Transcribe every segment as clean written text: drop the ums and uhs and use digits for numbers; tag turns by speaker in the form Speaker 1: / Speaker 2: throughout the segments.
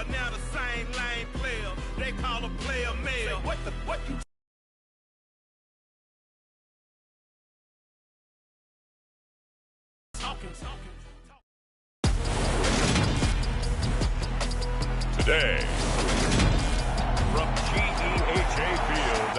Speaker 1: player, now the same lame player. They call a player male. What you talking?
Speaker 2: Today, from GEHA Field.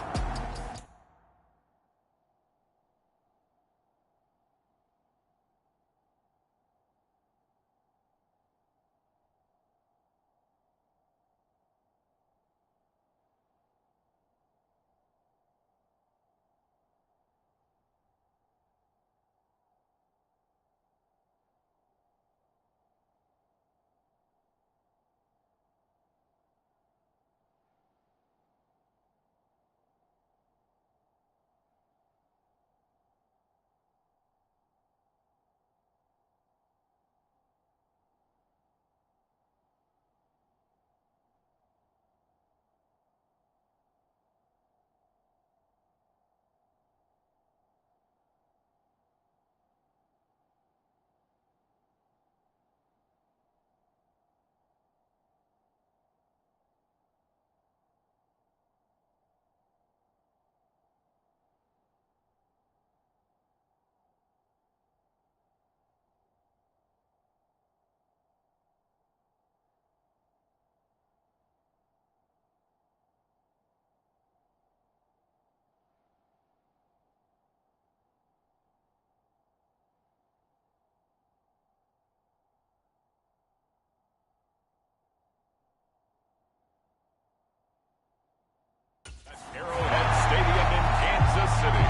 Speaker 2: Arrowhead Stadium in Kansas City.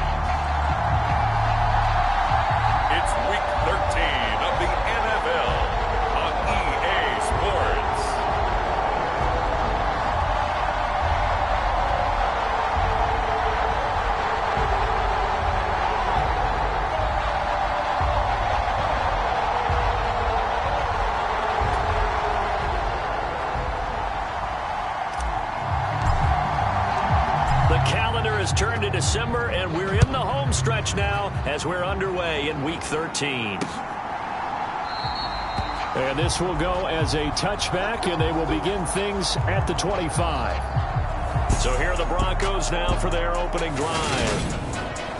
Speaker 2: It's Week 13 of the NFL on EA Sports.
Speaker 3: The calendar has turned to December, and we're in the home stretch now as we're underway in Week 13. And this will go as a touchback, and they will begin things at the 25. So here are the Broncos now for their opening drive.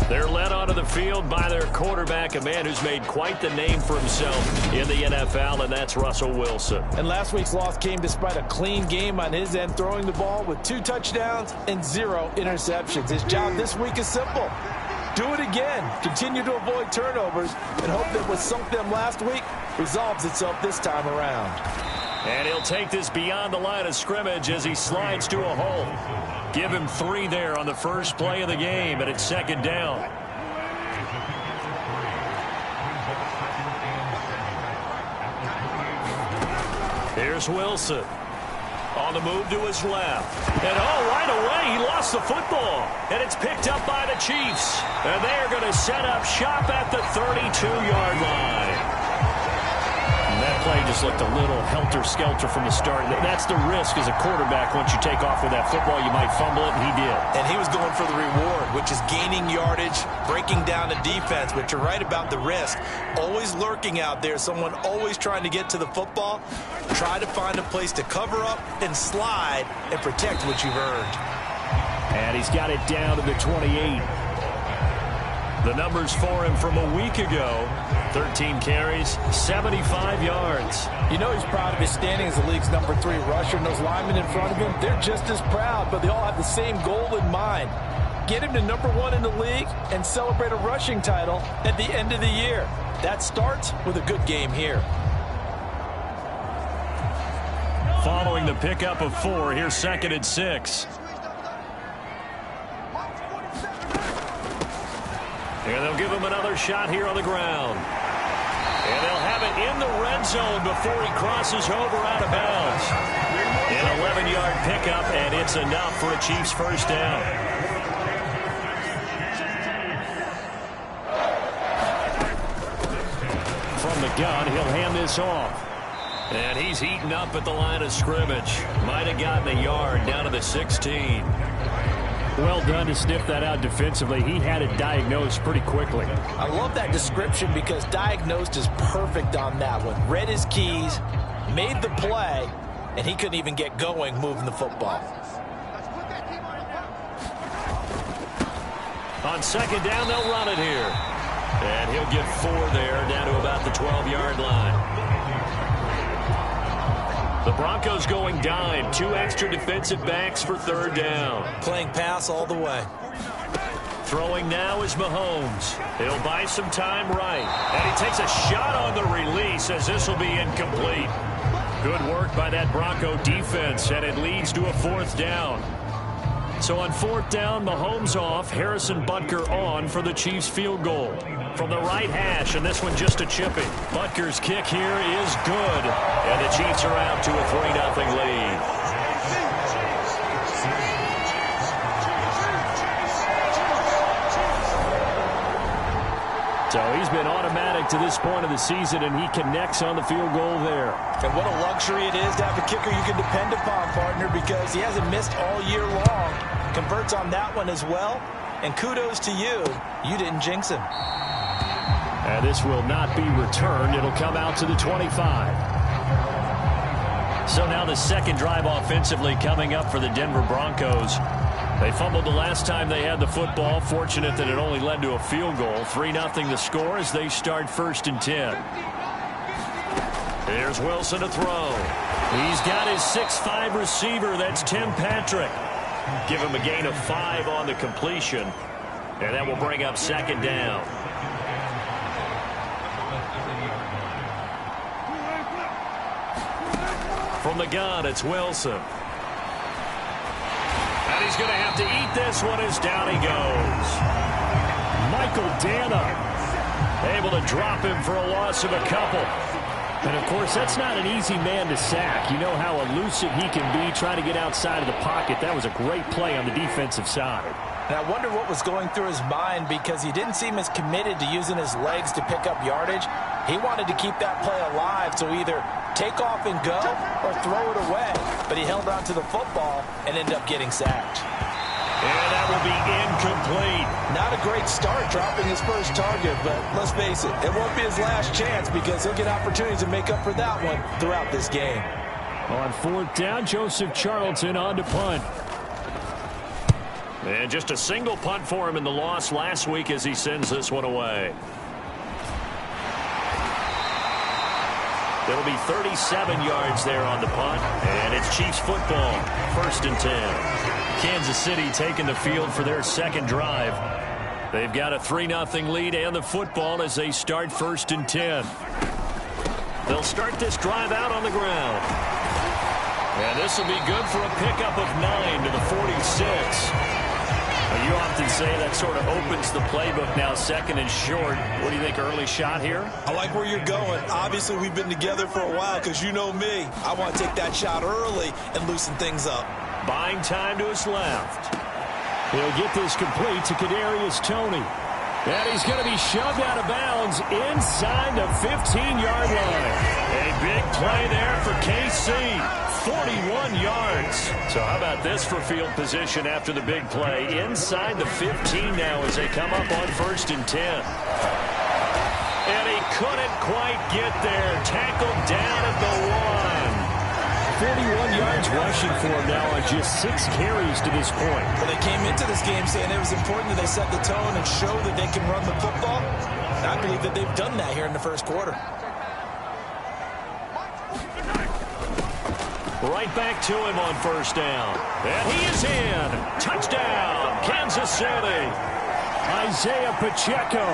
Speaker 3: They're led onto the field by their quarterback, a man who's made quite the name for himself in the NFL, and that's Russell Wilson.
Speaker 4: And last week's loss came despite a clean game on his end, throwing the ball with 2 touchdowns and 0 interceptions. His job this week is simple. Do it again. Continue to avoid turnovers and hope that what sunk them last week resolves itself this time around.
Speaker 3: And he'll take this beyond the line of scrimmage as he slides to a hole. Give him 3 there on the first play of the game, and it's second down. Here's Wilson. On the move to his left. And right away, he lost the football. And it's picked up by the Chiefs. And they are going to set up shop at the 32-yard line. That play just looked a little helter-skelter from the start. That's the risk as a quarterback. Once you take off with that football, you might fumble it, and he did.
Speaker 4: And he was going for the reward, which is gaining yardage, breaking down the defense. But you're right about the risk. Always lurking out there, someone always trying to get to the football. Try to find a place to cover up and slide and protect what you've earned.
Speaker 3: And he's got it down to the 28. The numbers for him from a week ago: 13 carries, 75 yards.
Speaker 4: You know he's proud of his standing as the league's number 3 rusher, and those linemen in front of him, they're just as proud, but they all have the same goal in mind. Get him to number 1 in the league and celebrate a rushing title at the end of the year. That starts with a good game here.
Speaker 3: Following the pickup of 4, here's 2nd and 6. And they'll give him another shot here on the ground. And they'll have it in the red zone before he crosses over out of bounds. An 11-yard pickup, and it's enough for a Chiefs first down. From the gun, he'll hand this off. And he's heating up at the line of scrimmage. Might have gotten a yard down to the 16. Well done to sniff that out defensively. He had it diagnosed pretty quickly.
Speaker 4: I love that description because diagnosed is perfect on that one. Read his keys, made the play, and he couldn't even get going moving the football.
Speaker 3: On second down, they'll run it here. And he'll get 4 there, down to about the 12-yard line. The Broncos going dime. 2 extra defensive backs for third down.
Speaker 4: Playing pass all the way.
Speaker 3: Throwing now is Mahomes. He'll buy some time right. And he takes a shot on the release as this will be incomplete. Good work by that Bronco defense, and it leads to a 4th down. So on 4th down, Mahomes off, Harrison Butker on for the Chiefs field goal. From the right hash, and this one just a chipping. Butker's kick here is good, and the Chiefs are out to a 3-0 lead. So he's been automatic to this point of the season, and he connects on the field goal there.
Speaker 4: And what a luxury it is to have a kicker you can depend upon, partner, because he hasn't missed all year long. Converts on that one as well. And kudos to you. You didn't jinx him.
Speaker 3: And this will not be returned. It'll come out to the 25. So now the second drive offensively coming up for the Denver Broncos. They fumbled the last time they had the football. Fortunate that it only led to a field goal. 3-0 the score as they start 1st and 10. Here's Wilson to throw. He's got his 6'5" receiver. That's Tim Patrick. Give him a gain of 5 on the completion. And that will bring up second down. From the gun, it's Wilson. And he's going to have to eat this one as down he goes. Michael Dana able to drop him for a loss of a couple. And, of course, that's not an easy man to sack. You know how elusive he can be trying to get outside of the pocket. That was a great play on the defensive side.
Speaker 4: And I wonder what was going through his mind, because he didn't seem as committed to using his legs to pick up yardage. He wanted to keep that play alive, so either take off and go or throw it away. But he held on to the football and ended up getting sacked.
Speaker 3: And that will be incomplete.
Speaker 4: Not a great start dropping his first target, but let's face it, it won't be his last chance, because he'll get opportunities to make up for that one throughout this game.
Speaker 3: On 4th down, Joseph Charlton on to punt. And just a single punt for him in the loss last week as he sends this one away. It'll be 37 yards there on the punt, and it's Chiefs football, 1st and 10. Kansas City taking the field for their second drive. They've got a 3-0 lead and the football as they start 1st and 10. They'll start this drive out on the ground. And this will be good for a pickup of 9 to the 46. You often say that sort of opens the playbook now, 2nd and short. What do you think, early shot here?
Speaker 4: I like where you're going. Obviously, we've been together for a while, because you know me. I want to take that shot early and loosen things up.
Speaker 3: Buying time to his left. He'll get this complete to Kadarius Toney. And he's going to be shoved out of bounds inside the 15-yard line. A big play there for KC. 41 yards. So how about this for field position after the big play? Inside the 15 now as they come up on 1st and 10. And he couldn't quite get there. Tackled down at the 1. 41 yards rushing for him now on just 6 carries to this point.
Speaker 4: Well, they came into this game saying it was important that they set the tone and show that they can run the football. And I believe that they've done that here in the first quarter.
Speaker 3: Right back to him on 1st down. And he is in. Touchdown, Kansas City. Isaiah Pacheco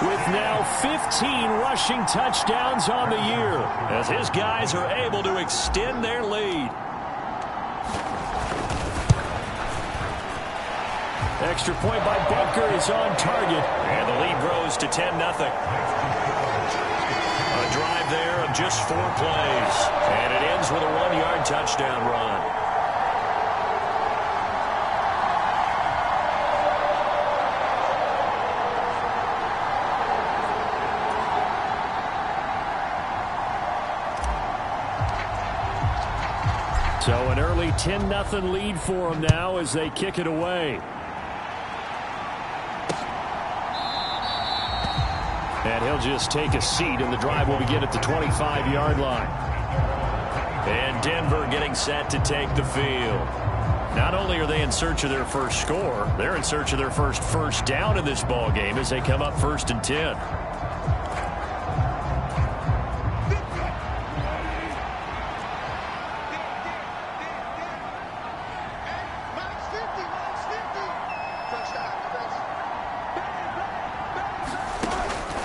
Speaker 3: with now 15 rushing touchdowns on the year as his guys are able to extend their lead. Extra point by Butker is on target. And the lead grows to 10-0. A drive there of just 4 plays. And it ends with a 1-yard touchdown run. So an early 10-0 lead for them now as they kick it away. And he'll just take a seat, and the drive will begin at the 25-yard line. And Denver getting set to take the field. Not only are they in search of their first score, they're in search of their first down in this ball game as they come up 1st and 10.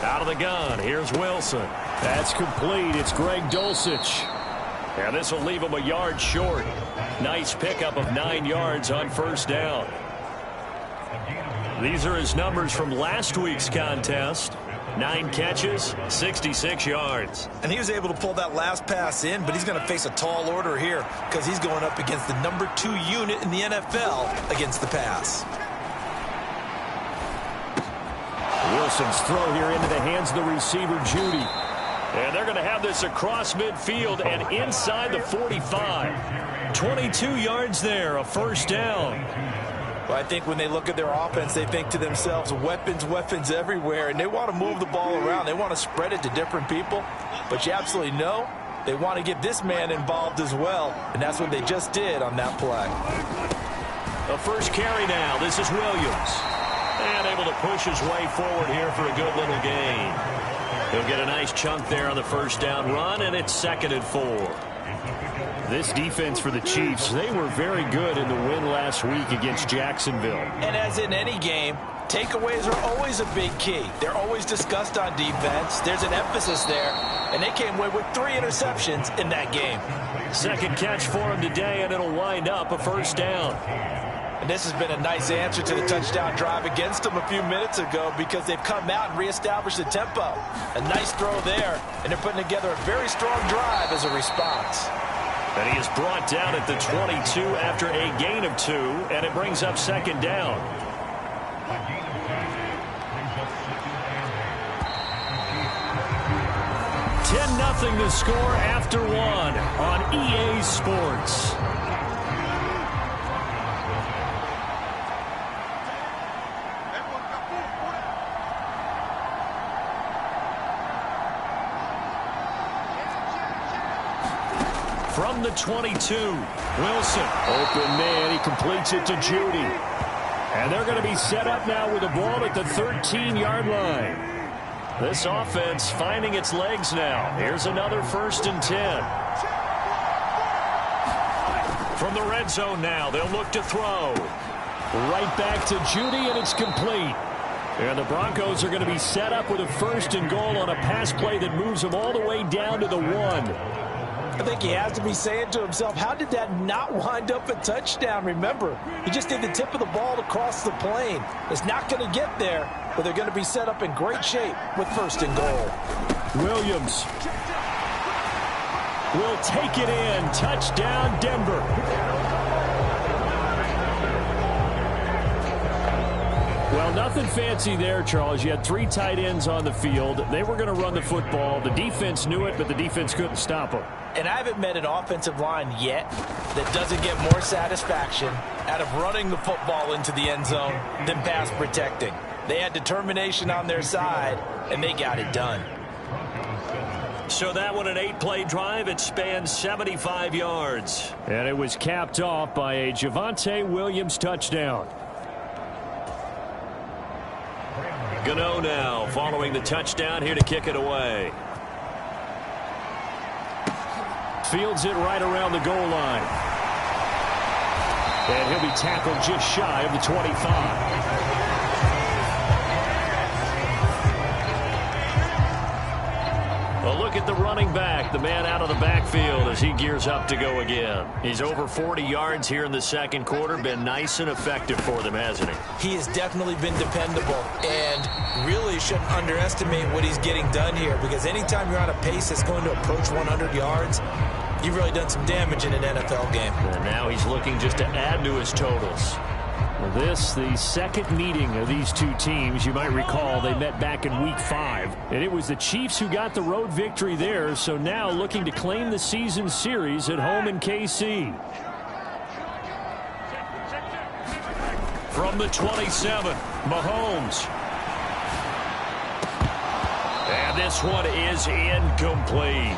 Speaker 3: Out of the gun, here's Wilson. That's complete. It's Greg Dulcich. And this will leave him a yard short. Nice pickup of 9 yards on 1st down. These are his numbers from last week's contest. 9 catches, 66 yards.
Speaker 4: And he was able to pull that last pass in, but he's going to face a tall order here because he's going up against the number 2 unit in the NFL against the pass.
Speaker 3: Wilson's throw here into the hands of the receiver, Judy. And they're going to have this across midfield and inside the 45. 22 yards there, a 1st down.
Speaker 4: Well, I think when they look at their offense, they think to themselves, weapons everywhere, and they want to move the ball around. They want to spread it to different people. But you absolutely know they want to get this man involved as well, and that's what they just did on that play.
Speaker 3: The first carry now. This is Williams. And able to push his way forward here for a good little gain. He'll get a nice chunk there on the 1st down run, and it's 2nd and 4. This defense for the Chiefs, they were very good in the win last week against Jacksonville.
Speaker 4: And as in any game, takeaways are always a big key. They're always discussed on defense. There's an emphasis there, and they came away with 3 interceptions in that game.
Speaker 3: 2nd catch for him today, and it'll wind up a 1st down.
Speaker 4: And this has been a nice answer to the touchdown drive against them a few minutes ago because they've come out and reestablished the tempo. A nice throw there, and they're putting together a very strong drive as a response.
Speaker 3: And he is brought down at the 22 after a gain of 2, and it brings up 2nd down. $10-0 the score after 1 on EA Sports. From the 22, Wilson. Open man, he completes it to Judy. And they're going to be set up now with the ball at the 13-yard line. This offense finding its legs now. Here's another 1st and 10. From the red zone now, they'll look to throw. Right back to Judy, and it's complete. And the Broncos are going to be set up with a 1st and goal on a pass play that moves them all the way down to the 1.
Speaker 4: I think he has to be saying to himself, how did that not wind up a touchdown? Remember, he just did the tip of the ball across the plane. It's not going to get there, but they're going to be set up in great shape with 1st and goal.
Speaker 3: Williams will take it in. Touchdown, Denver. Well, nothing fancy there, Charles. You had 3 tight ends on the field. They were going to run the football. The defense knew it, but the defense couldn't stop them.
Speaker 4: And I haven't met an offensive line yet that doesn't get more satisfaction out of running the football into the end zone than pass protecting. They had determination on their side, and they got it done.
Speaker 3: So that one, an 8-play drive. It spans 75 yards. And it was capped off by a Javonte Williams touchdown. Gano now following the touchdown here to kick it away. Fields it right around the goal line. And he'll be tackled just shy of the 25. Well, look at the running back, the man out of the backfield as he gears up to go again. He's over 40 yards here in the 2nd quarter. Been nice and effective for them, hasn't he?
Speaker 4: He has definitely been dependable and really shouldn't underestimate what he's getting done here because anytime you're on a pace that's going to approach 100 yards, you've really done some damage in an NFL game.
Speaker 3: And now he's looking just to add to his totals. This, the 2nd meeting of these 2 teams. You might recall they met back in Week 5. And it was the Chiefs who got the road victory there, so now looking to claim the season series at home in KC. From the 27, Mahomes. And this one is incomplete.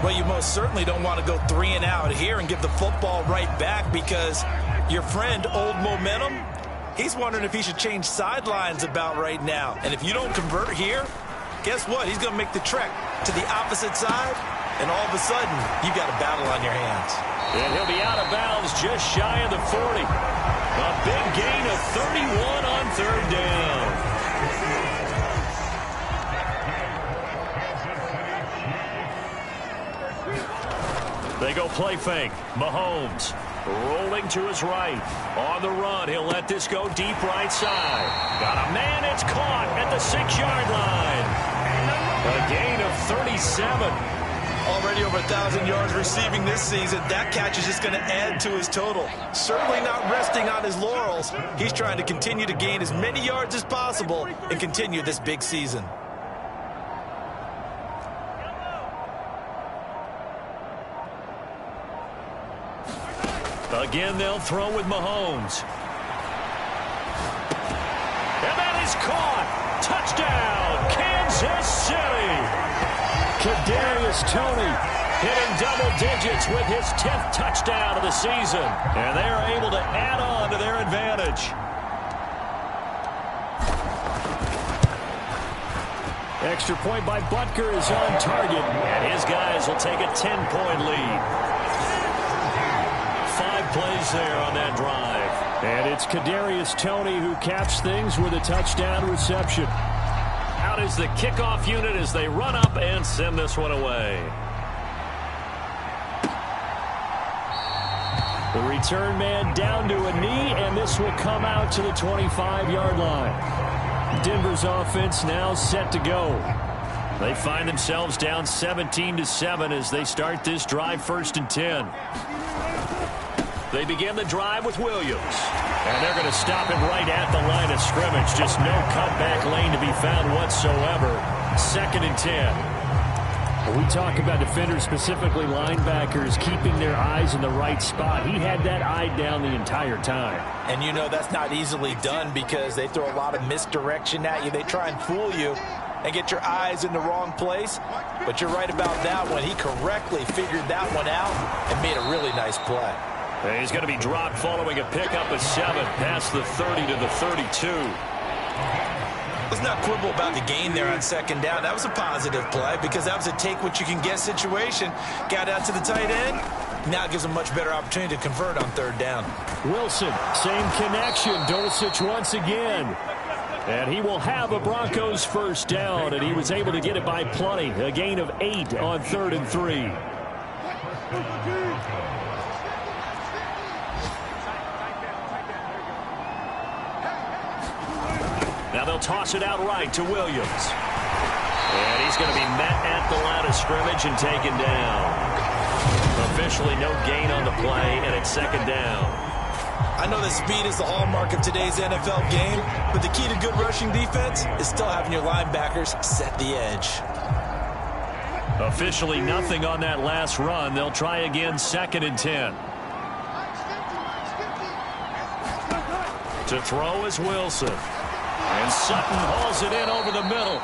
Speaker 4: Well, you most certainly don't want to go 3 and out here and give the football right back, because your friend, Old Momentum, he's wondering if he should change sidelines about right now. And if you don't convert here, guess what? He's going to make the trek to the opposite side, and all of a sudden, you've got a battle on your hands.
Speaker 3: And he'll be out of bounds just shy of the 40. A big gain of 31 on 3rd down. They go play fake. Mahomes rolling to his right. On the run, he'll let this go deep right side. Got a man, it's caught at the 6-yard line. A gain of 37.
Speaker 4: Already over 1,000 yards receiving this season. That catch is just going to add to his total. Certainly not resting on his laurels. He's trying to continue to gain as many yards as possible and continue this big season.
Speaker 3: Again, they'll throw with Mahomes. And that is caught. Touchdown, Kansas City. Kadarius Toney hitting double digits with his 10th touchdown of the season. And they are able to add on to their advantage. Extra point by Butker is on target. And his guys will take a 10-point lead. 5 plays there on that drive. And it's Kadarius Toney who caps things with a touchdown reception. Out is the kickoff unit as they run up and send this one away. The return man down to a knee, and this will come out to the 25-yard line. Denver's offense now set to go. They find themselves down 17-7 as they start this drive 1st and 10. They begin the drive with Williams. And they're going to stop it right at the line of scrimmage. Just no cutback lane to be found whatsoever. 2nd and 10.
Speaker 5: When we talk about defenders, specifically linebackers, keeping their eyes in the right spot. He had that eye down the entire time.
Speaker 4: And you know that's not easily done because they throw a lot of misdirection at you. They try and fool you and get your eyes in the wrong place. But you're right about that one. He correctly figured that one out and made a really nice play.
Speaker 3: And he's going to be dropped following a pickup of 7 past the 30 to the 32.
Speaker 4: Let's not quibble about the gain there on 2nd down. That was a positive play because that was a take-what-you-can-get situation. Got out to the tight end. Now it gives him a much better opportunity to convert on 3rd down.
Speaker 5: Wilson, same connection. Dulcich once again. And he will have a Broncos 1st down, and he was able to get it by plenty. A gain of 8 on 3rd and 3.
Speaker 3: Now they'll toss it out right to Williams. And he's going to be met at the line of scrimmage and taken down. Officially no gain on the play, and it's 2nd down.
Speaker 4: I know that speed is the hallmark of today's NFL game, but the key to good rushing defense is still having your linebackers set the edge.
Speaker 3: Officially nothing on that last run. They'll try again 2nd and 10. To throw is Wilson. And Sutton hauls it in over the middle.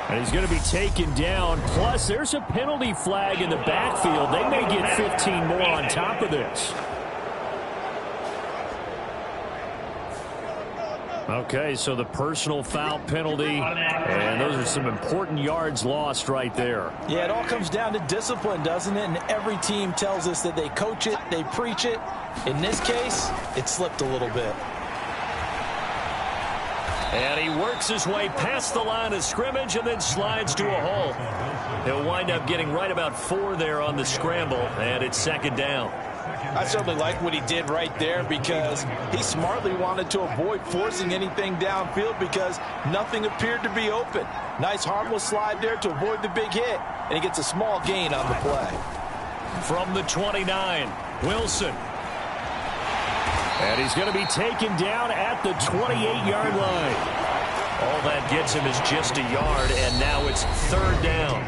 Speaker 5: And he's going to be taken down. Plus, there's a penalty flag in the backfield. They may get 15 more on top of this. Okay, so the personal foul penalty, and those are some important yards lost right there.
Speaker 4: Yeah, it all comes down to discipline, doesn't it? And every team tells us that they coach it, they preach it. In this case, it slipped a little bit.
Speaker 3: And he works his way past the line of scrimmage and then slides to a hole. He'll wind up getting right about 4 there on the scramble, and it's 2nd down.
Speaker 4: I certainly like what he did right there because he smartly wanted to avoid forcing anything downfield because nothing appeared to be open. Nice harmless slide there to avoid the big hit, and he gets a small gain on the play.
Speaker 3: From the 29, Wilson.
Speaker 5: And he's going to be taken down at the 28-yard line.
Speaker 3: All that gets him is just a yard, and now it's 3rd down.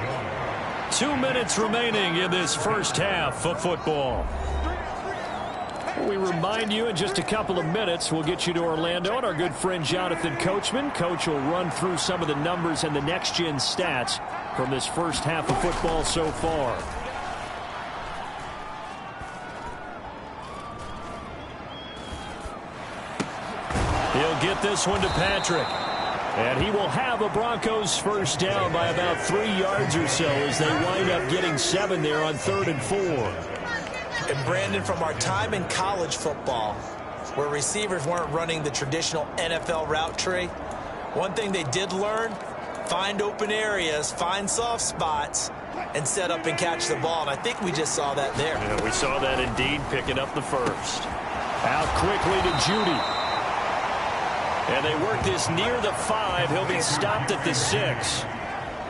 Speaker 3: 2 minutes remaining in this first half of football.
Speaker 5: We remind you in just a couple of minutes we'll get you to Orlando and our good friend Jonathan Coachman. Coach will run through some of the numbers and the next-gen stats from this first half of football so far. He'll get this one to Patrick. And he will have a Broncos first down by about 3 yards or so as they wind up getting 7 there on 3rd and 4.
Speaker 4: And Brandon, from our time in college football, where receivers weren't running the traditional NFL route tree, one thing they did learn, find open areas, find soft spots, and set up and catch the ball. And I think we just saw that there.
Speaker 5: Yeah, we saw that indeed, picking up the first. Out quickly to Judy. And they work this near the 5. He'll be stopped at the 6.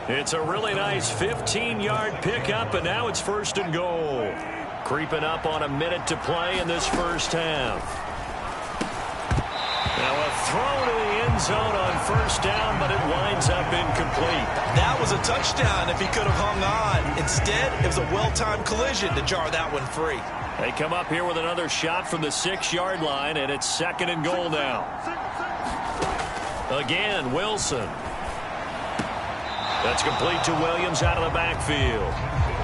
Speaker 5: It's a really nice 15-yard pickup, and now it's 1st and goal. Creeping up on a minute to play in this first half. Now a throw to the end zone on 1st down, but it winds up incomplete.
Speaker 4: That was a touchdown if he could have hung on. Instead, it was a well-timed collision to jar that one free.
Speaker 5: They come up here with another shot from the 6-yard line, and it's 2nd and goal now. Again, Wilson. That's complete to Williams out of the backfield.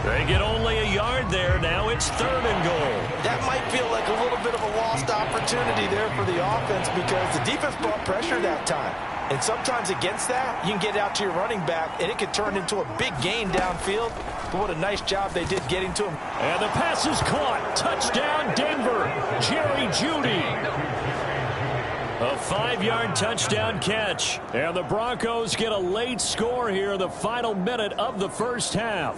Speaker 5: They get only a yard there. Now it's 3rd and goal.
Speaker 4: That might feel like a little bit of a lost opportunity there for the offense because the defense brought pressure that time. And sometimes against that, you can get out to your running back, and it could turn into a big gain downfield. But what a nice job they did getting to him.
Speaker 5: And the pass is caught. Touchdown, Denver. Jerry Jeudy. A 5-yard touchdown catch. And the Broncos get a late score here in the final minute of the first half.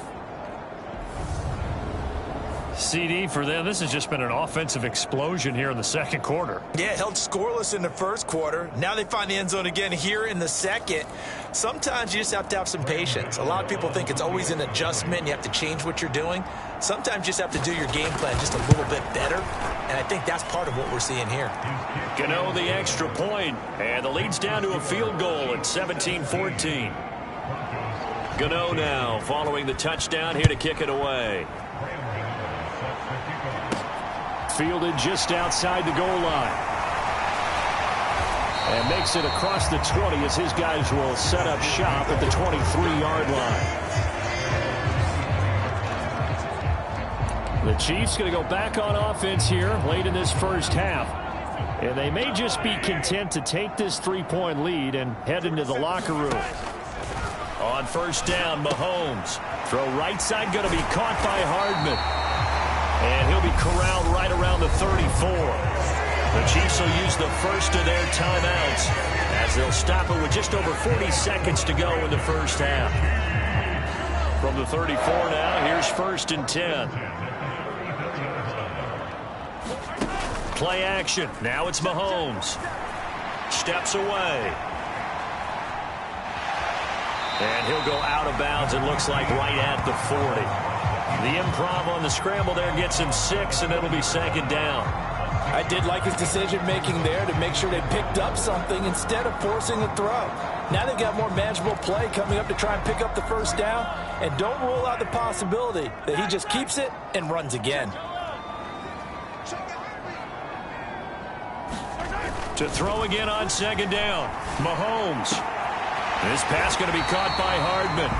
Speaker 5: CD, for them, this has just been an offensive explosion here in the second quarter.
Speaker 4: Yeah, held scoreless in the first quarter. Now they find the end zone again here in the second. Sometimes you just have to have some patience. A lot of people think it's always an adjustment. You have to change what you're doing. Sometimes you just have to do your game plan just a little bit better. And I think that's part of what we're seeing here.
Speaker 5: Gano the extra point, and the lead's down to a field goal at 17-14. Gano now following the touchdown here to kick it away. Fielded just outside the goal line. And makes it across the 20 as his guys will set up shop at the 23-yard line. The Chiefs going to go back on offense here late in this first half. And they may just be content to take this 3-point lead and head into the locker room. On 1st down, Mahomes. Throw right side going to be caught by Hardman. And he'll be corralled right around the 34. The Chiefs will use the first of their timeouts as they'll stop it with just over 40 seconds to go in the first half. From the 34 now, here's 1st and 10. Play action. Now it's Mahomes. Steps away. And he'll go out of bounds, it looks like, right at the 40. The improv on the scramble there gets him 6, and it'll be 2nd down.
Speaker 4: I did like his decision-making there to make sure they picked up something instead of forcing a throw. Now they've got more manageable play coming up to try and pick up the 1st down, and don't rule out the possibility that he just keeps it and runs again.
Speaker 5: To throw again on 2nd down, Mahomes. This pass going to be caught by Hardman.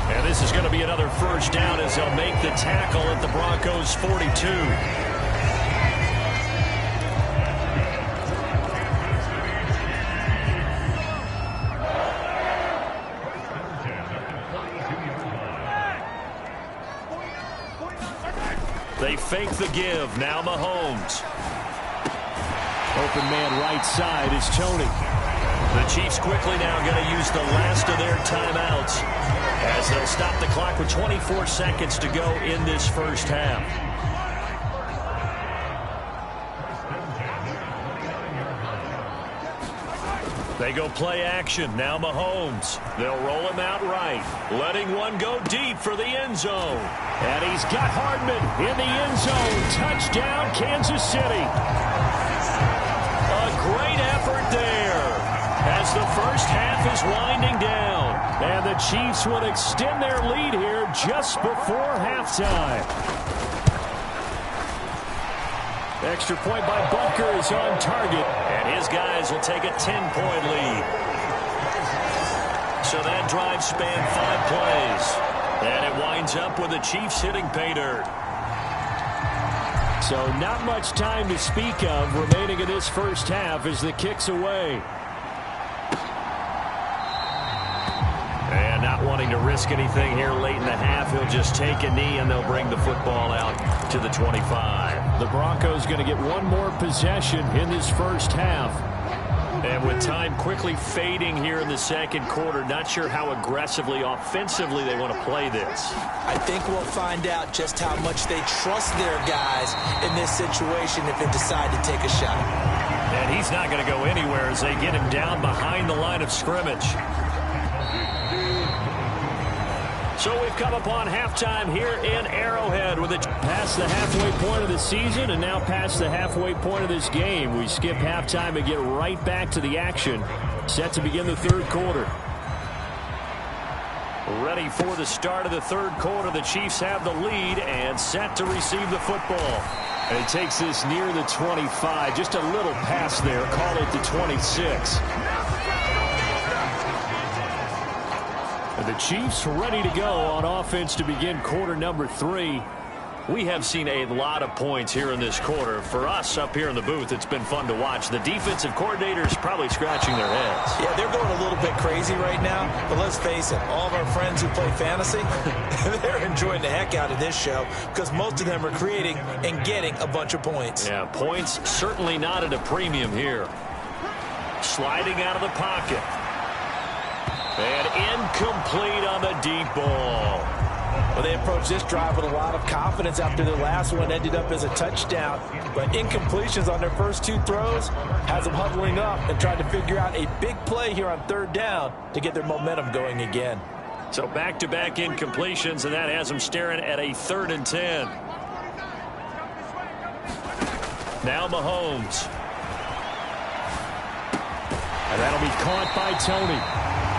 Speaker 5: And this is going to be another 1st down as they'll make the tackle at the Broncos' 42. They fake the give. Now Mahomes. Open man right side is Tony. The Chiefs quickly now going to use the last of their timeouts as they'll stop the clock with 24 seconds to go in this first half. They go play action. Now Mahomes. They'll roll him out right. Letting one go deep for the end zone. And he's got Hardman in the end zone. Touchdown, Kansas City. A great effort there as the first half is winding down. And the Chiefs would extend their lead here just before halftime. Extra point by Butker is on target.
Speaker 3: And his guys will take a 10-point lead. So that drive spanned 5 plays. And it winds up with the Chiefs hitting pay dirt.
Speaker 5: So not much time to speak of remaining in this first half as the kick's away.
Speaker 3: And not wanting to risk anything here late in the half, he'll just take a knee and they'll bring the football out to the 25.
Speaker 5: The Broncos going to get one more possession in this first half.
Speaker 3: And with time quickly fading here in the second quarter, not sure how aggressively, offensively they want to play this.
Speaker 4: I think we'll find out just how much they trust their guys in this situation if they decide to take a shot.
Speaker 3: And he's not going to go anywhere as they get him down behind the line of scrimmage. So we've come upon halftime here in Arrowhead with it
Speaker 5: past the halfway point of the season and now past the halfway point of this game. We skip halftime and get right back to the action. Set to begin the third quarter.
Speaker 3: Ready for the start of the third quarter. The Chiefs have the lead and set to receive the football.
Speaker 5: And he takes this near the 25. Just a little pass there. Call it the 26. The Chiefs ready to go on offense to begin quarter number 3.
Speaker 3: We have seen a lot of points here in this quarter. For us up here in the booth, it's been fun to watch. The defensive coordinators probably scratching their heads.
Speaker 4: Yeah, they're going a little bit crazy right now. But let's face it, all of our friends who play fantasy, they're enjoying the heck out of this show because most of them are creating and getting a bunch of points.
Speaker 3: Yeah, points certainly not at a premium here. Sliding out of the pocket. And incomplete on the deep ball.
Speaker 4: Well, they approached this drive with a lot of confidence after their last one ended up as a touchdown. But incompletions on their first 2 throws has them huddling up and trying to figure out a big play here on third down to get their momentum going again.
Speaker 3: So back-to-back incompletions, and that has them staring at a 3rd and 10. Now Mahomes.
Speaker 5: And that'll be caught by Tony.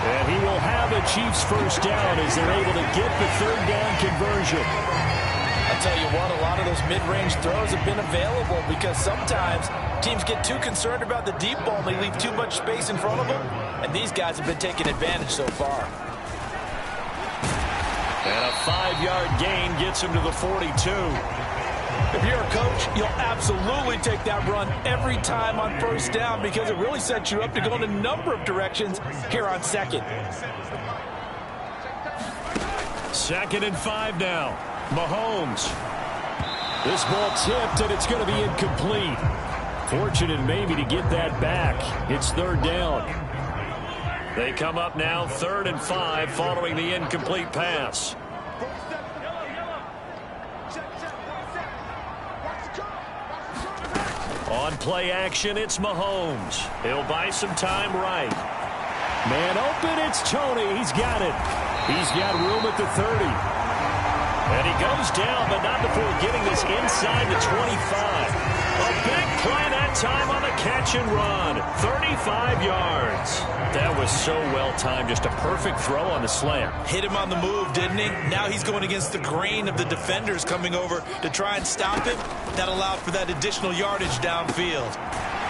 Speaker 5: And he will have a Chiefs first down as they're able to get the third down conversion.
Speaker 4: I'll tell you what, a lot of those mid-range throws have been available because sometimes teams get too concerned about the deep ball and they leave too much space in front of them. And these guys have been taking advantage so far.
Speaker 3: And a 5-yard gain gets him to the 42.
Speaker 4: If you're a coach, you'll absolutely take that run every time on first down because it really sets you up to go in a number of directions here on second.
Speaker 3: 2nd and 5 now. Mahomes.
Speaker 5: This ball tipped, and it's going to be incomplete. Fortunate maybe to get that back. It's 3rd down.
Speaker 3: They come up now 3rd and 5 following the incomplete pass. On play action, it's Mahomes. He'll buy some time right.
Speaker 5: Man open, it's Tony. He's got it. He's got room at the 30.
Speaker 3: And he goes down, but not before getting this inside the 25. A big play that time on the catch and run. 35 yards. That was so well timed. Just a perfect throw on the slant.
Speaker 4: Hit him on the move, didn't he? Now he's going against the grain of the defenders coming over to try and stop him. That allowed for that additional yardage downfield.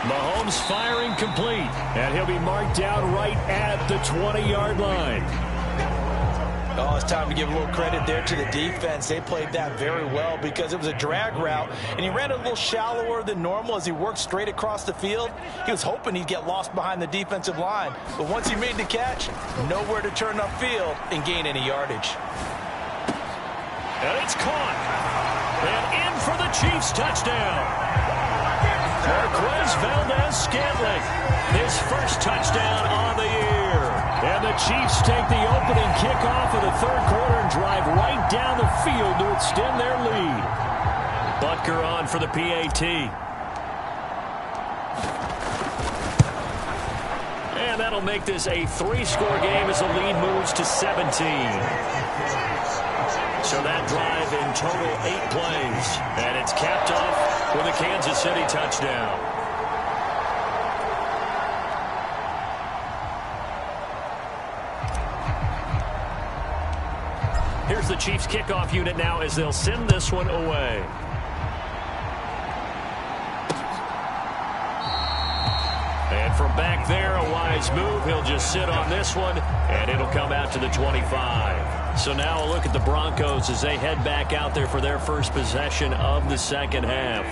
Speaker 3: Mahomes firing complete.
Speaker 5: And he'll be marked down right at the 20-yard line.
Speaker 4: Oh, it's time to give a little credit there to the defense. They played that very well because it was a drag route, and he ran a little shallower than normal as he worked straight across the field. He was hoping he'd get lost behind the defensive line, but once he made the catch, nowhere to turn upfield and gain any yardage.
Speaker 3: And it's caught. And in for the Chiefs touchdown. Marquez Valdez-Scantling, his first touchdown on the year. And the Chiefs take the opening kickoff of the third quarter and drive right down the field to extend their lead. Butker on for the PAT. And that'll make this a 3-score game as the lead moves to 17. So that drive in total 8 plays. And it's capped off with a Kansas City touchdown. Here's the Chiefs kickoff unit now as they'll send this one away. from back there, a wise move. He'll just sit on this one, and it'll come out to the 25. So now a look at the Broncos as they head back out there for their first possession of the second half.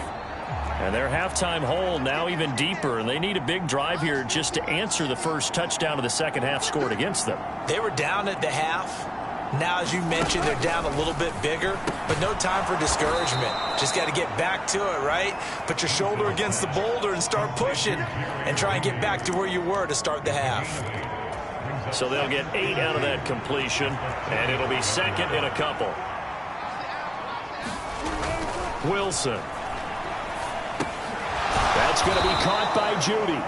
Speaker 3: And their halftime hole now even deeper, and they need a big drive here just to answer the first touchdown of the second half scored against them.
Speaker 4: They were down at the half. Now, as you mentioned, they're down a little bit bigger, but no time for discouragement. Just got to get back to it, right? Put your shoulder against the boulder and start pushing and try and get back to where you were to start the half.
Speaker 3: So they'll get 8 out of that completion, and it'll be second and a couple. Wilson. That's going to be caught by Judy.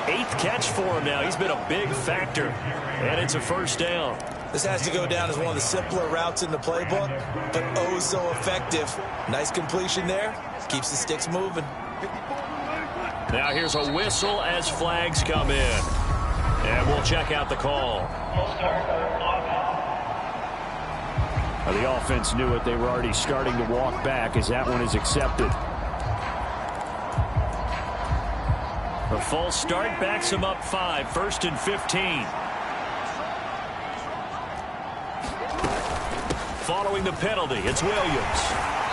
Speaker 3: 8th catch for him now. He's been a big factor, and it's a first down.
Speaker 4: This has to go down as one of the simpler routes in the playbook, but oh so effective. Nice completion there. Keeps the sticks moving.
Speaker 3: Now here's a whistle as flags come in. And we'll check out the call.
Speaker 5: The offense knew it. They were already starting to walk back as that one is accepted.
Speaker 3: The false start backs him up 5, 1st and 15. Following the penalty, it's Williams.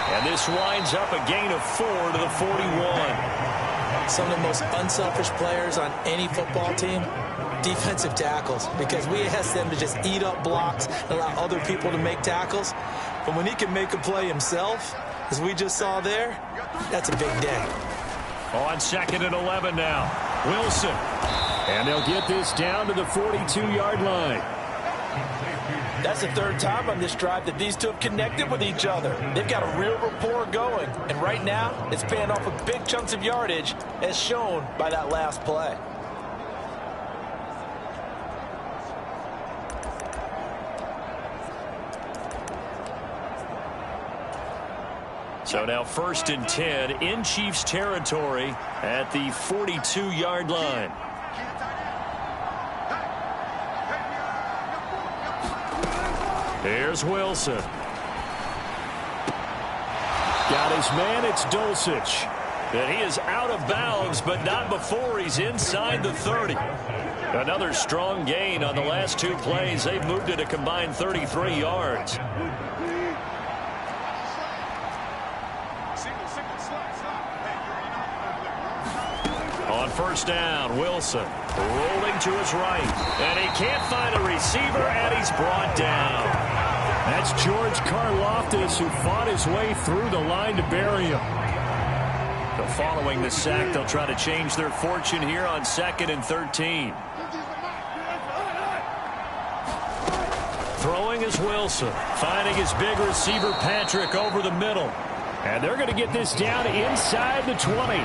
Speaker 3: And this winds up a gain of 4 to the 41.
Speaker 4: Some of the most unselfish players on any football team, defensive tackles, because we ask them to just eat up blocks and allow other people to make tackles. But when he can make a play himself, as we just saw there, that's a big day.
Speaker 3: On 2nd and 11 now, Wilson.
Speaker 5: And they'll get this down to the 42-yard line.
Speaker 4: That's the 3rd time on this drive that these two have connected with each other. They've got a real rapport going. And right now, it's paying off with big chunks of yardage, as shown by that last play.
Speaker 3: So now 1st and 10 in Chiefs territory at the 42-yard line. Here's Wilson.
Speaker 5: Got his man, it's Dulcich.
Speaker 3: And he is out of bounds, but not before he's inside the 30. Another strong gain on the last 2 plays. They've moved it a combined 33 yards. On 1st down, Wilson rolling to his right. And he can't find a receiver, and he's brought down.
Speaker 5: That's George Karlaftis, who fought his way through the line to bury him.
Speaker 3: So following the sack, they'll try to change their fortune here on 2nd and 13. Throwing is Wilson, finding his big receiver Patrick over the middle.
Speaker 5: And they're going to get this down inside the 20.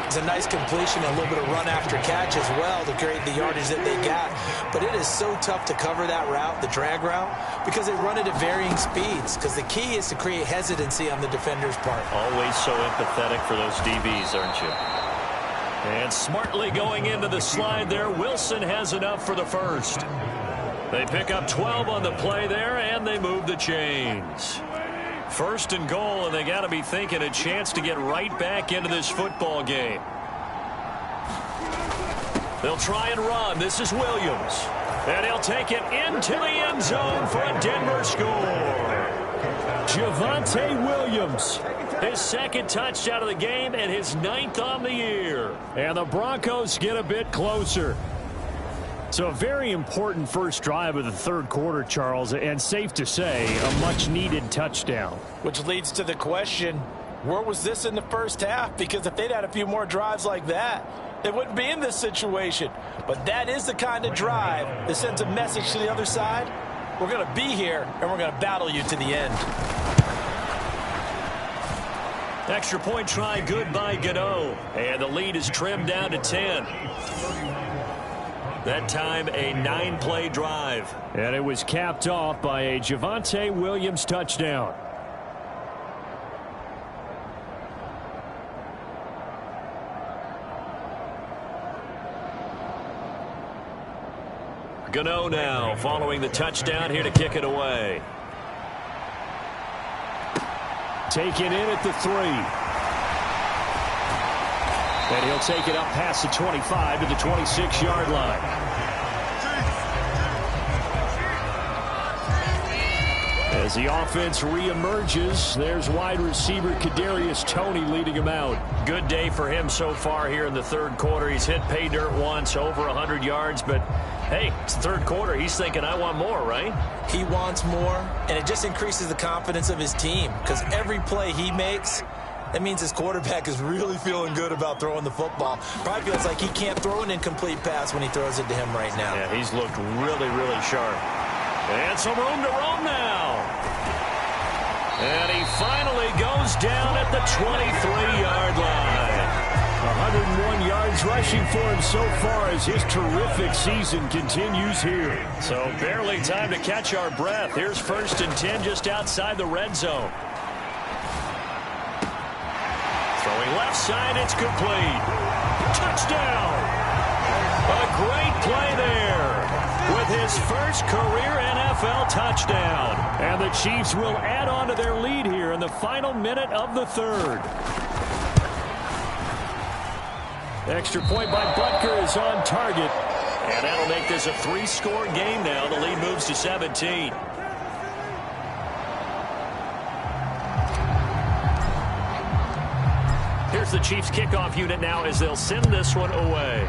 Speaker 4: It's a nice completion, a little bit of run after catch as well to create the yardage that they got. But it is so tough to cover that route, the drag route, because they run it at varying speeds. Because the key is to create hesitancy on the defender's part.
Speaker 3: Always so empathetic for those DBs, aren't you? And smartly going into the slide there, Wilson has enough for the first. They pick up 12 on the play there, and they move the chains. 1st and goal, and they got to be thinking a chance to get right back into this football game. They'll try and run. This is Williams. And he'll take it into the end zone for a Denver score.
Speaker 5: Javonte Williams.
Speaker 3: His 2nd touchdown of the game and his 9th on the year.
Speaker 5: And the Broncos get a bit closer. So a very important first drive of the 3rd quarter, Charles, and safe to say, a much-needed touchdown.
Speaker 4: Which leads to the question, where was this in the first half? Because if they'd had a few more drives like that, they wouldn't be in this situation. But that is the kind of drive that sends a message to the other side. We're going to be here, and we're going to battle you to the end.
Speaker 3: Extra point try good by Gano. And the lead is trimmed down to 10. That time, a 9-play drive.
Speaker 5: And it was capped off by a Javonte Williams touchdown.
Speaker 3: Gano now following the touchdown here to kick it away.
Speaker 5: Taken in at the 3. And he'll take it up past the 25 to the 26-yard line. As the offense reemerges, there's wide receiver Kadarius Toney leading him out.
Speaker 3: Good day for him so far here in the third quarter. He's hit pay dirt once, over 100 yards, but hey, it's the third quarter. He's thinking, I want more, right?
Speaker 4: He wants more, and it just increases the confidence of his team because every play he makes, that means his quarterback is really feeling good about throwing the football. Probably feels like he can't throw an incomplete pass when he throws it to him right now.
Speaker 3: Yeah, he's looked really, really sharp. And some room to roam now. And he finally goes down at the 23-yard line. 101 yards rushing for him so far as his terrific season continues here. So barely time to catch our breath. Here's 1st and 10 just outside the red zone. Throwing left side, it's complete. Touchdown! A great play there with his first career NFL touchdown.
Speaker 5: And the Chiefs will add on to their lead here in the final minute of the third. Extra point by Butker is on target.
Speaker 3: And that'll make this a 3-score game now. The lead moves to 17. Here's the Chiefs kickoff unit now as they'll send this one away.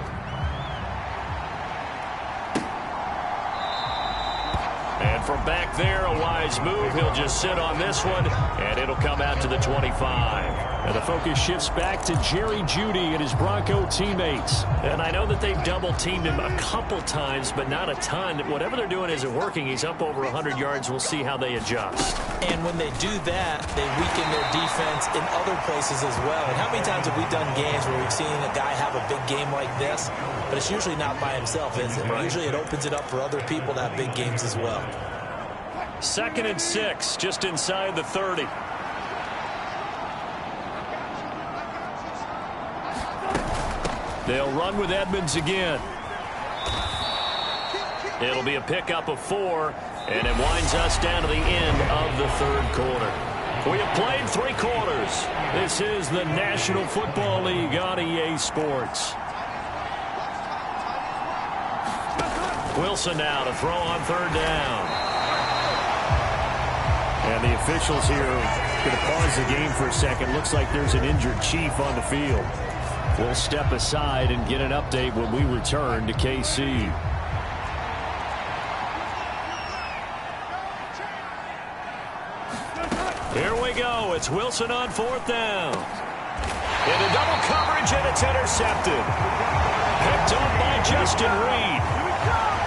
Speaker 3: And from back there, a wise move. He'll just sit on this one, and it'll come out to the 25.
Speaker 5: And the focus shifts back to Jerry Jeudy and his Bronco teammates.
Speaker 3: And I know that they've double-teamed him a couple times, but not a ton. Whatever they're doing isn't working. He's up over 100 yards. We'll see how they adjust.
Speaker 4: And when they do that, they weaken their defense in other places as well. And how many times have we done games where we've seen a guy have a big game like this? But it's usually not by himself, is it? Right. Usually it opens it up for other people to have big games as well.
Speaker 3: 2nd and 6, just inside the 30.
Speaker 5: They'll run with Edmonds again.
Speaker 3: It'll be a pickup of 4, and it winds us down to the end of the third quarter. We have played 3 quarters.
Speaker 5: This is the National Football League on EA Sports.
Speaker 3: Wilson now to throw on 3rd down.
Speaker 5: And the officials here are going to pause the game for a second. Looks like there's an injured Chief on the field. We'll step aside and get an update when we return to KC.
Speaker 3: Here we go. It's Wilson on 4th down. Into double coverage, and it's intercepted. Picked up by Justin Reed.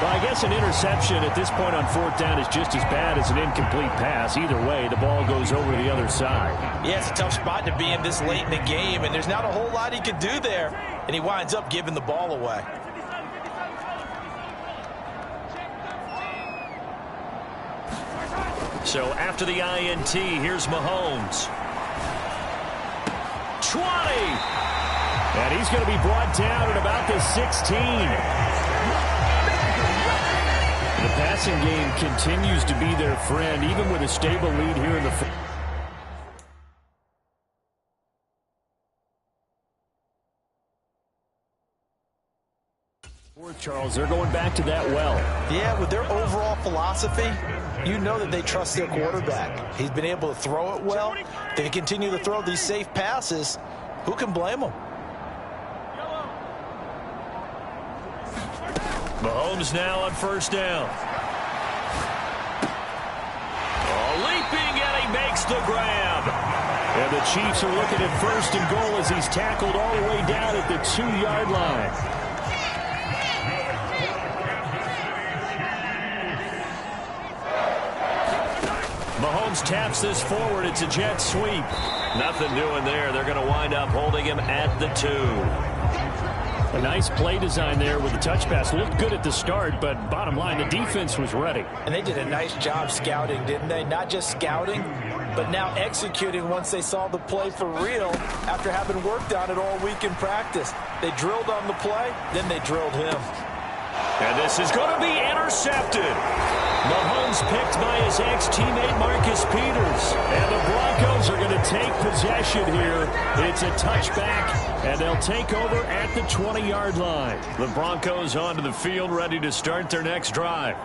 Speaker 5: Well, I guess an interception at this point on 4th down is just as bad as an incomplete pass. Either way, the ball goes over the other side.
Speaker 4: Yeah, it's a tough spot to be in this late in the game, and there's not a whole lot he could do there. And he winds up giving the ball away.
Speaker 3: So after the INT, here's Mahomes. 20!
Speaker 5: And he's going to be brought down at about the 16. The passing game continues to be their friend, even with a stable lead here in the fourth. Charles, they're going back to that well.
Speaker 4: Yeah, with their overall philosophy, you know that they trust their quarterback. He's been able to throw it well. They continue to throw these safe passes. Who can blame them?
Speaker 3: Mahomes now on 1st down. Oh, leaping, and he makes the grab.
Speaker 5: And the Chiefs are looking at 1st and goal as he's tackled all the way down at the 2-yard line.
Speaker 3: Mahomes taps this forward. It's a jet sweep. Nothing doing there. They're going to wind up holding him at the 2.
Speaker 5: A nice play design there with the touch pass. Looked good at the start, but bottom line, the defense was ready.
Speaker 4: And they did a nice job scouting, didn't they? Not just scouting, but now executing once they saw the play for real after having worked on it all week in practice. They drilled on the play, then they drilled him.
Speaker 3: And this is going to be intercepted. Mahomes picked by his ex-teammate Marcus Peters. And the Broncos are going to take possession here. It's a touchback, and they'll take over at the 20-yard line. The Broncos onto the field, ready to start their next drive.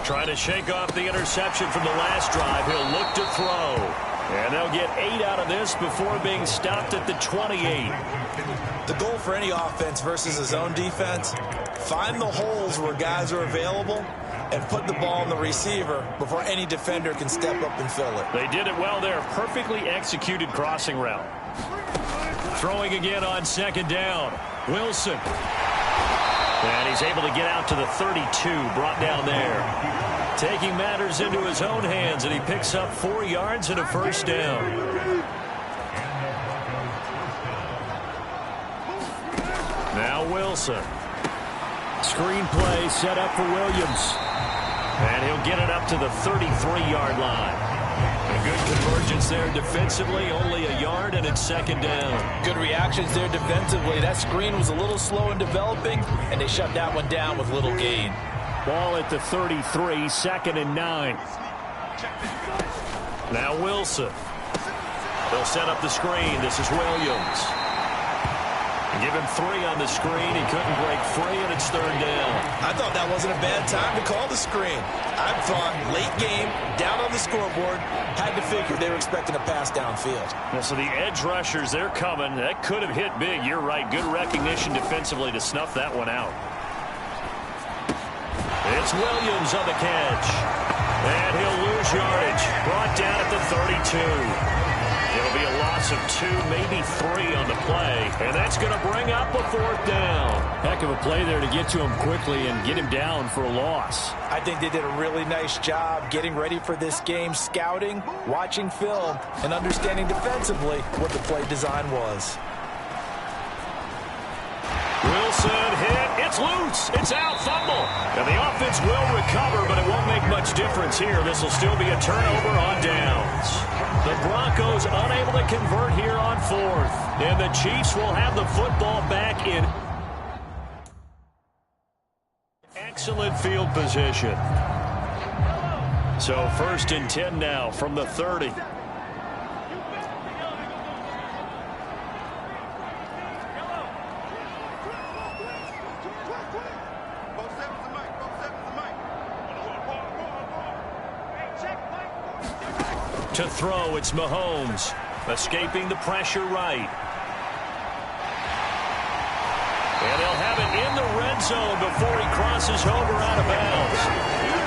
Speaker 3: Trying to shake off the interception from the last drive. He'll look to throw. And they'll get 8 out of this before being stopped at the 28.
Speaker 4: The goal for any offense versus his own defense, find the holes where guys are available and put the ball on the receiver before any defender can step up and fill it.
Speaker 3: They did it well there. Perfectly executed crossing route. Throwing again on second down. Wilson. And he's able to get out to the 32, brought down there. Taking matters into his own hands, and he picks up 4 yards and a first down. Now Wilson. Screen play set up for Williams. And he'll get it up to the 33-yard line. A good convergence there defensively, only a yard, and it's second down.
Speaker 4: Good reactions there defensively. That screen was a little slow in developing, and they shut that one down with little gain.
Speaker 3: Ball at the 33, second and 9. Now Wilson. They'll set up the screen. This is Williams. Give him 3 on the screen. He couldn't break free, and it's third down.
Speaker 4: I thought that wasn't a bad time to call the screen. I thought late game, down on the scoreboard, had to figure they were expecting a pass downfield.
Speaker 3: Well, so the edge rushers, they're coming. That could have hit big. You're right. Good recognition defensively to snuff that one out. It's Williams on the catch. And he'll lose yardage. Brought down at the 32. It'll be a loss of 2, maybe 3 on the play. And that's going to bring up a fourth down.
Speaker 5: Heck of a play there to get to him quickly and get him down for a loss.
Speaker 4: I think they did a really nice job getting ready for this game, scouting, watching film, and understanding defensively what the play design was.
Speaker 3: Wilson hit. It's loose. It's out. Fumble. And the offense will recover, but it won't make much difference here. This will still be a turnover on downs. The Broncos unable to convert here on fourth. And the Chiefs will have the football back in excellent field position. So first and 10 now from the 30. To throw, it's Mahomes. Escaping the pressure right. And he'll have it in the red zone before he crosses over out of bounds.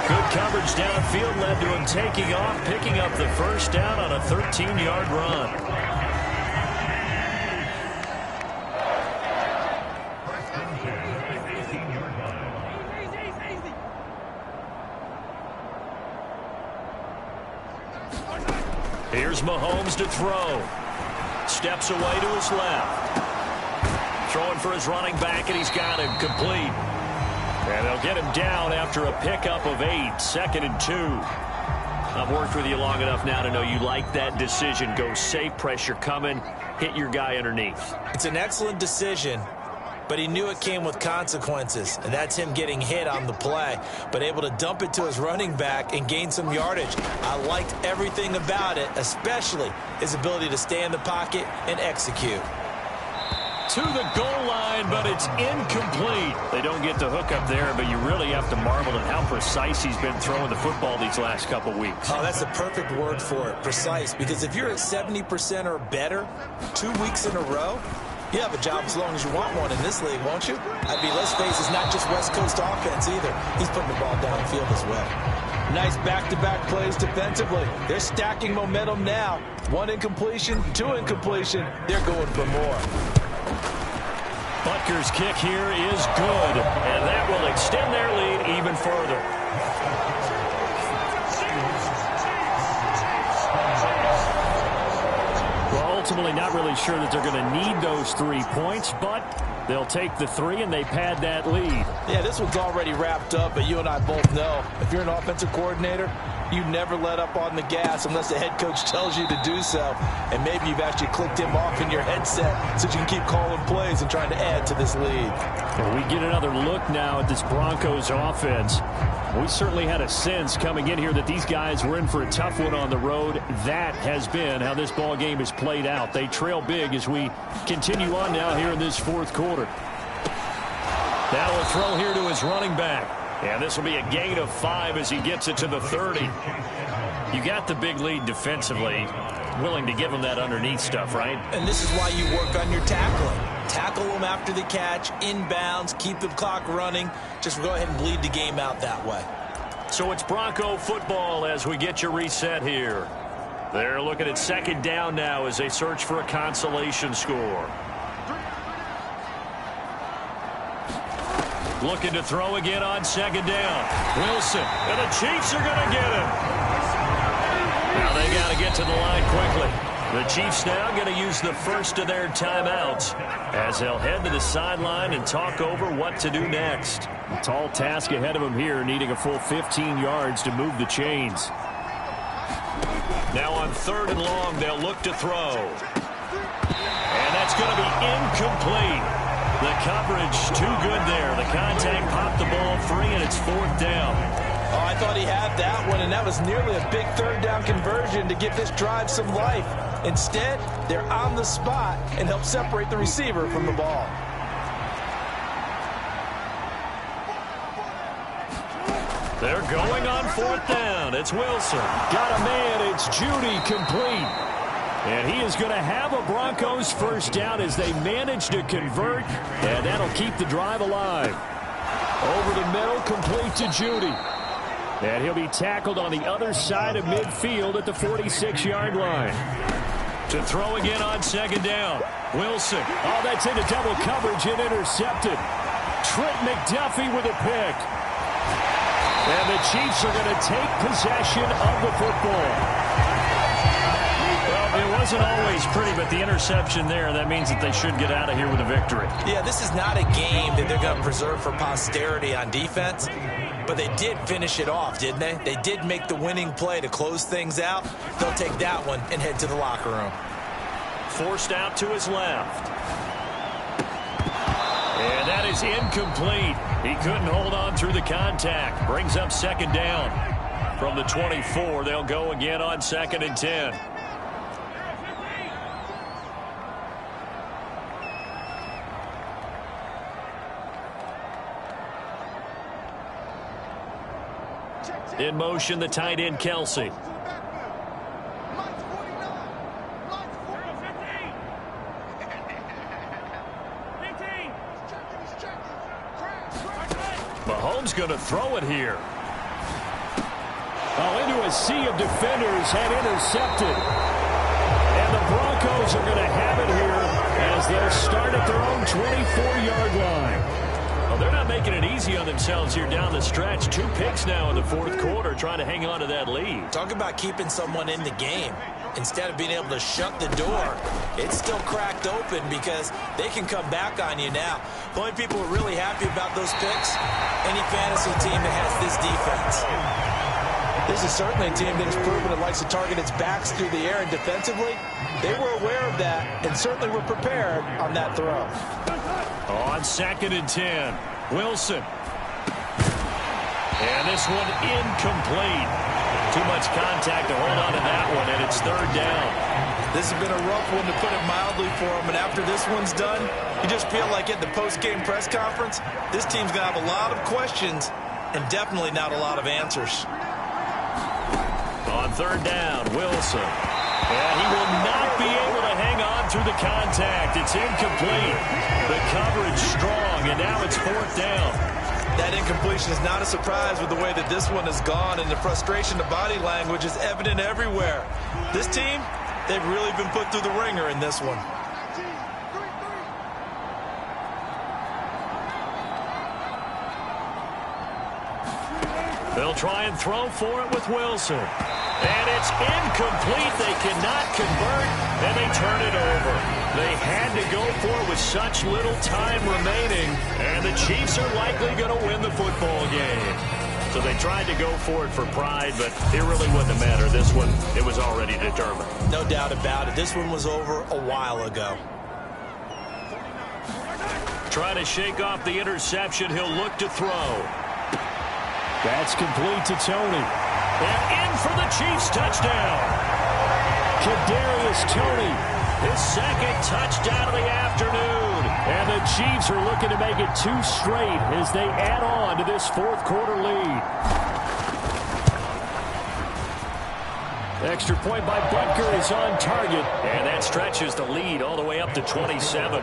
Speaker 3: Good coverage downfield led to him taking off, picking up the first down on a 13-yard run. Here's Mahomes to throw. Steps away to his left. Throwing for his running back, and he's got him complete. And they'll get him down after a pickup of 8, second and 2. I've worked with you long enough now to know you like that decision. Go safe, pressure coming, hit your guy underneath.
Speaker 4: It's an excellent decision, but he knew it came with consequences, and that's him getting hit on the play, but able to dump it to his running back and gain some yardage. I liked everything about it, especially his ability to stay in the pocket and execute.
Speaker 3: To the goal line, but it's incomplete. They don't get the hook up there, but you really have to marvel at how precise he's been throwing the football these last couple weeks.
Speaker 4: Oh, that's the perfect word for it, precise, because if you're at 70% or better 2 weeks in a row, you have a job as long as you want one in this league, won't you? I mean, let's face it, it's not just West Coast offense either. He's putting the ball downfield as well. Nice back-to-back plays defensively. They're stacking momentum now. 1 incompletion, 2 incompletion. They're going for more.
Speaker 3: Butker's kick here is good, and that will extend their lead even further. Ultimately not really sure that they're going to need those 3 points, but they'll take the 3 and they pad that lead.
Speaker 4: Yeah, this one's already wrapped up, but you and I both know if you're an offensive coordinator, You never let up on the gas unless the head coach tells you to do so. And maybe you've actually clicked him off in your headset so you can keep calling plays and trying to add to this lead.
Speaker 5: Well, we get another look now at this Broncos offense. We certainly had a sense coming in here that these guys were in for a tough one on the road. That has been how this ball game is played out. They trail big as we continue on now here in this fourth quarter. Now a throw here to his running back. And this will be a gain of 5 as he gets it to the 30. You got the big lead defensively. Willing to give him that underneath stuff, right?
Speaker 4: And this is why you work on your tackling. Tackle them after the catch, inbounds, keep the clock running. Just go ahead and bleed the game out that way.
Speaker 3: So it's Bronco football as we get you reset here. They're looking at second down now as they search for a consolation score. Looking to throw again on second down. Wilson, and the Chiefs are going to get him. Now they got to get to the line quickly. The Chiefs now going to use the first of their timeouts as they'll head to the sideline and talk over what to do next. A tall task ahead of them here, needing a full 15 yards to move the chains. Now on 3rd and long, they'll look to throw. And that's going to be incomplete. The coverage too good there. The contact popped the ball free, and it's 4th down.
Speaker 4: Oh, I thought he had that one, and that was nearly a big 3rd down conversion to give this drive some life. Instead, they're on the spot and help separate the receiver from the ball.
Speaker 3: They're going on 4th down. It's Wilson.
Speaker 5: Got a man. It's Judy complete. And he is going to have a Broncos first down as they manage to convert, and that'll keep the drive alive. Over the middle, complete to Judy. And he'll be tackled on the other side of midfield at the 46-yard line.
Speaker 3: To throw again on second down. Wilson.
Speaker 5: Oh, that's into double coverage and intercepted. Trent McDuffie with a pick. And the Chiefs are going to take possession of the football.
Speaker 3: It wasn't always pretty, but the interception there, that means that they should get out of here with a victory.
Speaker 4: Yeah, this is not a game that they're going to preserve for posterity on defense, but they did finish it off, didn't they? They did make the winning play to close things out. They'll take that one and head to the locker room.
Speaker 3: Forced out to his left. And that is incomplete. He couldn't hold on through the contact. Brings up second down. From the 24, they'll go again on 2nd and 10. In motion, the tight end, Kelsey. Mahomes going to throw it here.
Speaker 5: Oh, into a sea of defenders and intercepted. And the Broncos are going to have it here as they'll start at their own 24-yard line.
Speaker 3: Well, they're not making it easy on themselves here down the stretch. 2 picks now in the 4th quarter trying to hang on to that lead.
Speaker 4: Talk about keeping someone in the game. Instead of being able to shut the door, it's still cracked open because they can come back on you now. The only people who are really happy about those picks, any fantasy team that has this defense. This is certainly a team that has proven it likes to target its backs through the air, and defensively, they were aware of that and certainly were prepared on that throw.
Speaker 3: On 2nd and 10, Wilson. And this one incomplete. Too much contact to hold on to that one, and it's 3rd down.
Speaker 4: This has been a rough one, to put it mildly, for him. And after this one's done, you just feel like at the post-game press conference, this team's going to have a lot of questions and definitely not a lot of answers.
Speaker 3: On 3rd down, Wilson. And he will not be able to hang on through the contact. It's incomplete. The coverage strong, and now it's 4th down.
Speaker 4: That incompletion is not a surprise with the way that this one has gone, and the frustration, the body language is evident everywhere. This team, they've really been put through the ringer in this one.
Speaker 3: They'll try and throw for it with Wilson. And it's incomplete. They cannot convert, and they turn it over. They had to go for it with such little time remaining, and the Chiefs are likely going to win the football game. So they tried to go for it for pride, but it really wouldn't have mattered. This one, it was already determined.
Speaker 4: No doubt about it. This one was over a while ago.
Speaker 3: Trying to shake off the interception. He'll look to throw.
Speaker 5: That's complete to Tony.
Speaker 3: And in for the Chiefs touchdown.
Speaker 5: Kadarius Toney.
Speaker 3: His second touchdown of the afternoon.
Speaker 5: And the Chiefs are looking to make it 2 straight as they add on to this fourth quarter lead. Extra point by Butker is on target.
Speaker 3: And that stretches the lead all the way up to 27.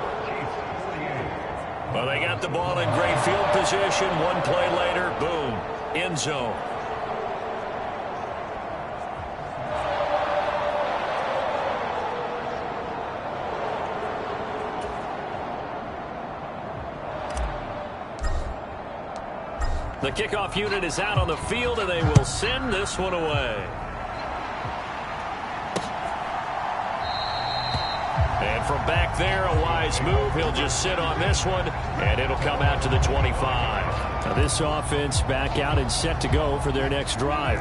Speaker 3: Well, they got the ball in great field position. One play later, boom, end zone. The kickoff unit is out on the field, and they will send this one away. And from back there, a wise move. He'll just sit on this one, and it'll come out to the 25.
Speaker 5: Now this offense back out and set to go for their next drive.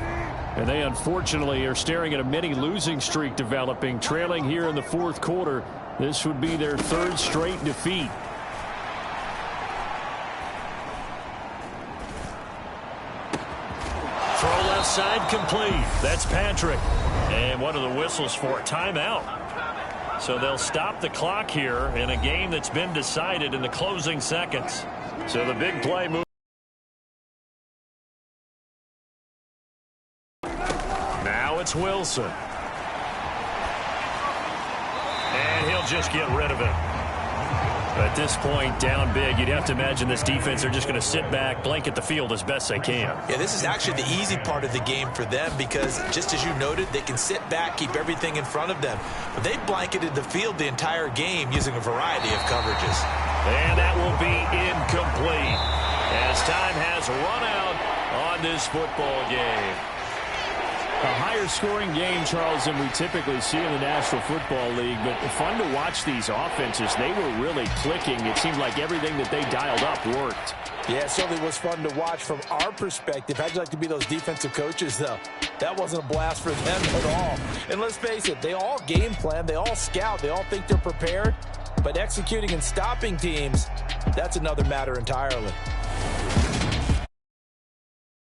Speaker 5: And they unfortunately are staring at a mini losing streak developing, trailing here in the fourth quarter. This would be their 3rd straight defeat.
Speaker 3: Throw left side complete. That's Patrick. And what are the whistles for? Timeout. So they'll stop the clock here in a game that's been decided in the closing seconds. So the big play move. Now it's Wilson. And he'll just get rid of it. At this point, down big, you'd have to imagine this defense are just going to sit back, blanket the field as best they can.
Speaker 4: Yeah, this is actually the easy part of the game for them because, just as you noted, they can sit back, keep everything in front of them. But they blanketed the field the entire game using a variety of coverages.
Speaker 3: And that will be incomplete as time has run out on this football game.
Speaker 5: A higher scoring game, Charles, than we typically see in the National Football League, but fun to watch these offenses. They were really clicking. It seemed like everything that they dialed up worked.
Speaker 4: Yeah, it certainly was fun to watch from our perspective. How'd you like to be those defensive coaches, though? That wasn't a blast for them at all. And let's face it, they all game plan, they all scout, they all think they're prepared, but executing and stopping teams, that's another matter entirely.